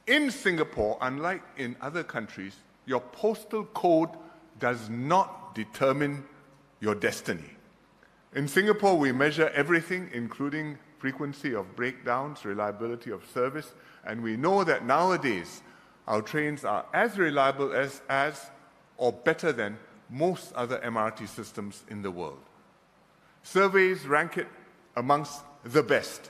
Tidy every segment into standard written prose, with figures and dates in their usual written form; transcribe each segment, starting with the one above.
In Singapore, unlike in other countries, your postal code does not determine your destiny. In Singapore, we measure everything, including frequency of breakdowns, reliability of service, and we know that nowadays our trains are as reliable as or better than most other MRT systems in the world. Surveys rank it amongst the best.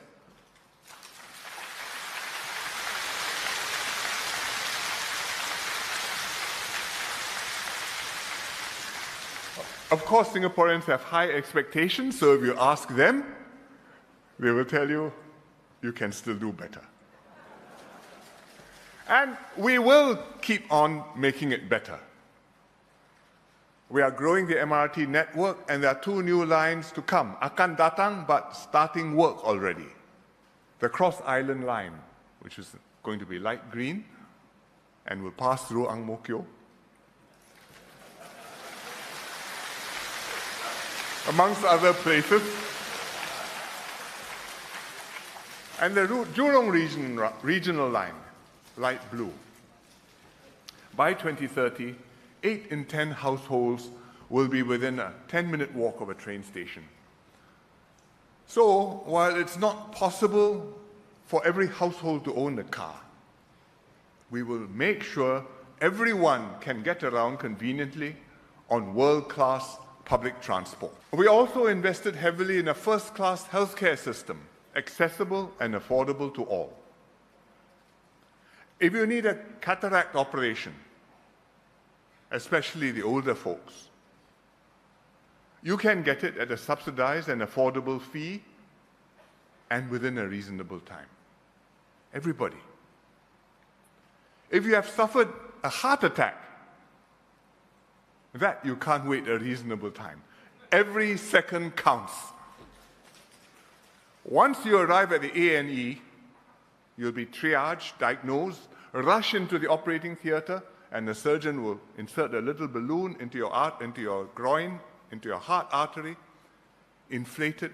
Of course, Singaporeans have high expectations, so if you ask them, they will tell you, you can still do better. And we will keep on making it better. We are growing the MRT network, and there are 2 new lines to come. Akan datang, but starting work already. The Cross Island line, which is going to be light green and will pass through Ang Mo Kio, amongst other places. And the Jurong regional line, light blue. By 2030, 8 in 10 households will be within a 10-minute walk of a train station. So, while it's not possible for every household to own a car, we will make sure everyone can get around conveniently on world-class public transport. We also invested heavily in a first-class healthcare system, accessible and affordable to all. If you need a cataract operation, especially the older folks, you can get it at a subsidized and affordable fee and within a reasonable time. Everybody. If you have suffered a heart attack, that you can't wait a reasonable time. Every second counts. Once you arrive at the A&E, you'll be triaged, diagnosed, rush into the operating theater, and the surgeon will insert a little balloon into your groin, into your heart artery, inflate it,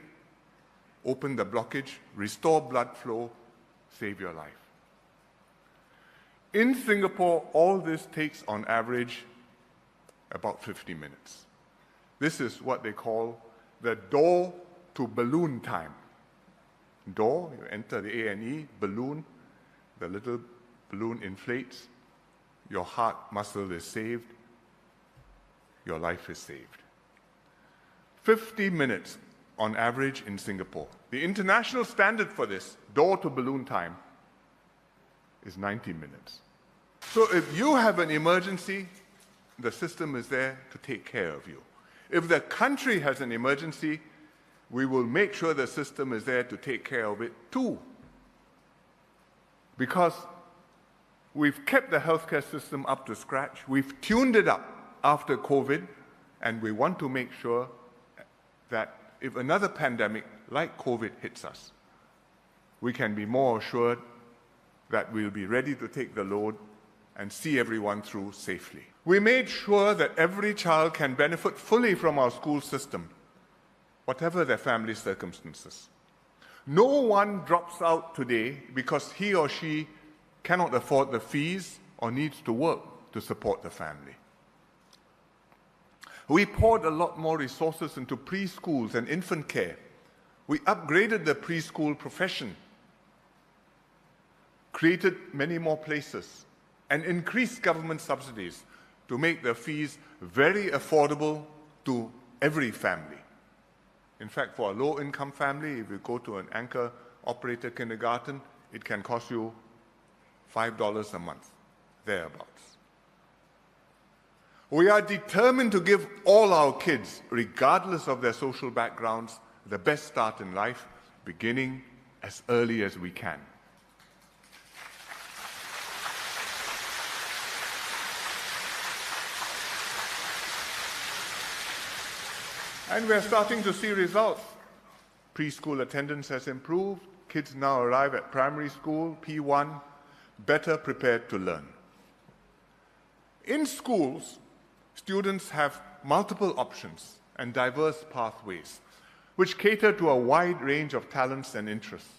open the blockage, restore blood flow, save your life. In Singapore, all this takes on average about 50 minutes. This is what they call the door to balloon time. Door, you enter the A&E, balloon, the little balloon inflates, your heart muscle is saved, your life is saved. 50 minutes on average in Singapore. The international standard for this, door to balloon time, is 90 minutes. So if you have an emergency, the system is there to take care of you. If the country has an emergency, we will make sure the system is there to take care of it too. Because we've kept the healthcare system up to scratch, we've tuned it up after COVID, and we want to make sure that if another pandemic like COVID hits us, we can be more assured that we'll be ready to take the load and see everyone through safely. We made sure that every child can benefit fully from our school system, whatever their family circumstances. No one drops out today because he or she cannot afford the fees or needs to work to support the family. We poured a lot more resources into preschools and infant care. We upgraded the preschool profession, created many more places, and increased government subsidies to make the fees very affordable to every family. In fact, for a low-income family, if you go to an anchor operator kindergarten, it can cost you $5 a month, thereabouts. We are determined to give all our kids, regardless of their social backgrounds, the best start in life, beginning as early as we can. And we're starting to see results. Preschool attendance has improved. Kids now arrive at primary school, P1, better prepared to learn. In schools, students have multiple options and diverse pathways, which cater to a wide range of talents and interests.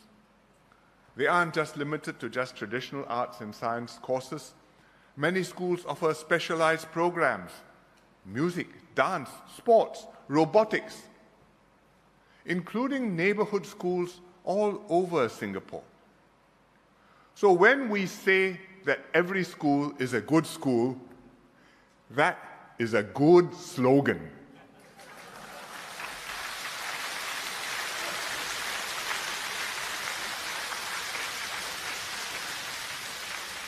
They aren't just limited to just traditional arts and science courses. Many schools offer specialized programs: music, dance, sports, robotics, including neighborhood schools all over Singapore. So when we say that every school is a good school, that is a good slogan.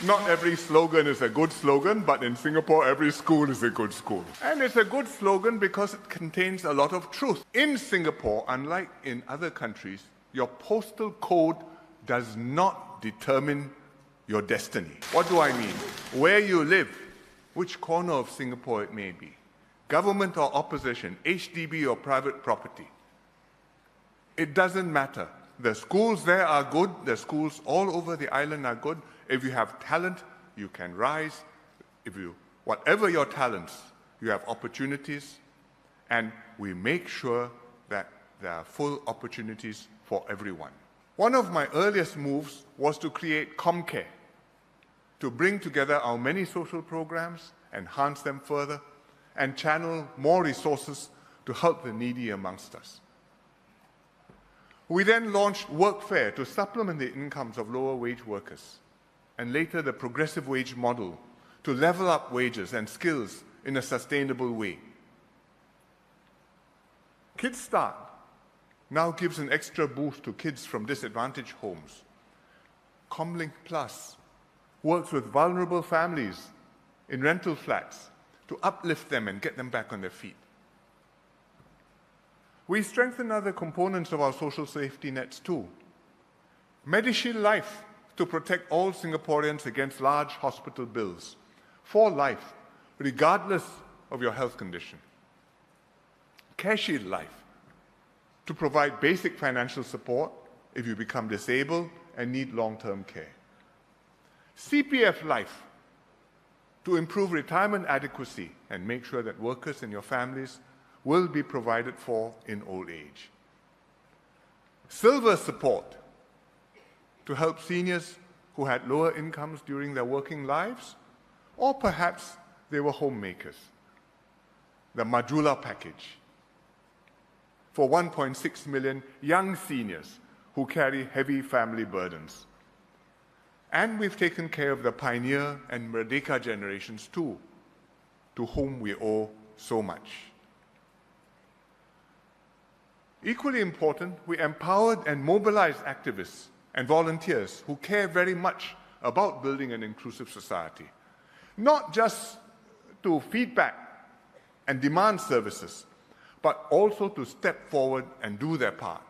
Not every slogan is a good slogan, but in Singapore, every school is a good school. And it's a good slogan because it contains a lot of truth. In Singapore, unlike in other countries, your postal code does not determine your destiny. What do I mean? Where you live, which corner of Singapore it may be, government or opposition, HDB or private property, it doesn't matter. The schools there are good, the schools all over the island are good. If you have talent, you can rise. Whatever your talents, you have opportunities, and we make sure that there are full opportunities for everyone. One of my earliest moves was to create ComCare, to bring together our many social programs, enhance them further, and channel more resources to help the needy amongst us. We then launched Workfare to supplement the incomes of lower wage workers, and later the progressive wage model to level up wages and skills in a sustainable way. Kids Start now gives an extra boost to kids from disadvantaged homes. Comlink Plus works with vulnerable families in rental flats to uplift them and get them back on their feet. We strengthen other components of our social safety nets too. MediShield Life to protect all Singaporeans against large hospital bills for life, regardless of your health condition. CareShield Life to provide basic financial support if you become disabled and need long-term care. CPF Life to improve retirement adequacy and make sure that workers and your families will be provided for in old age. Silver Support to help seniors who had lower incomes during their working lives, or perhaps they were homemakers. The Majula Package for 1.6 million young seniors who carry heavy family burdens. And we've taken care of the Pioneer and Merdeka generations too, to whom we owe so much. Equally important, we empowered and mobilized activists and volunteers who care very much about building an inclusive society, not just to feedback and demand services, but also to step forward and do their part.